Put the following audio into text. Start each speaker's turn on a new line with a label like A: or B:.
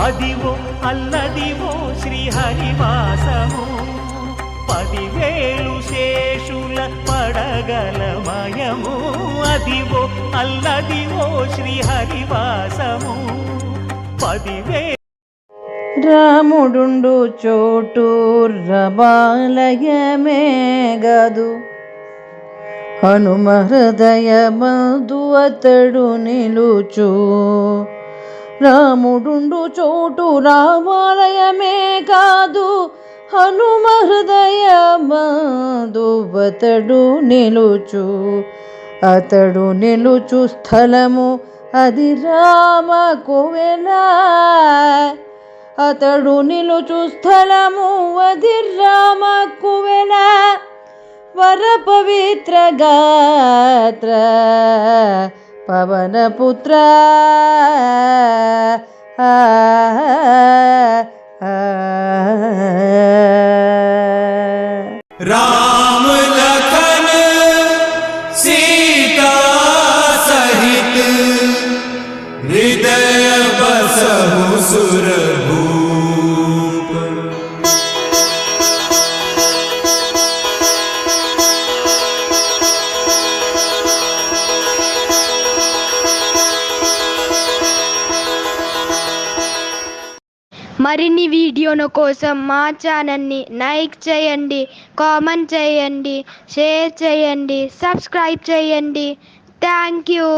A: అదివో అల్లదివో శ్రీహరివాసము 10,000 శేషుల పడగలమయము అదివో అల్లదివో శ్రీహరివాసము 10,000
B: రాముడుండు చోటు రమాలయమే గదు హనుమ హృదయమందు అతడు నిలుచు రాముడుండు చోటు రామాలయమే కాదు హనుమ హృదయమందు అతడు నిలుచు స్థలము అది రామ కోవెల అతడు నిలుచు స్థలము అది రామ కోవెల వర పవిత్ర గాత్ర పవనపుత్ర
C: राम लखन सीता सहित हृदय बसहु सुरभूप।
D: మరిన్ని వీడియోల కోసం మా ఛానల్ని లైక్ చేయండి, కామెంట్ చేయండి, షేర్ చేయండి, సబ్స్క్రైబ్ చేయండి. Thank you.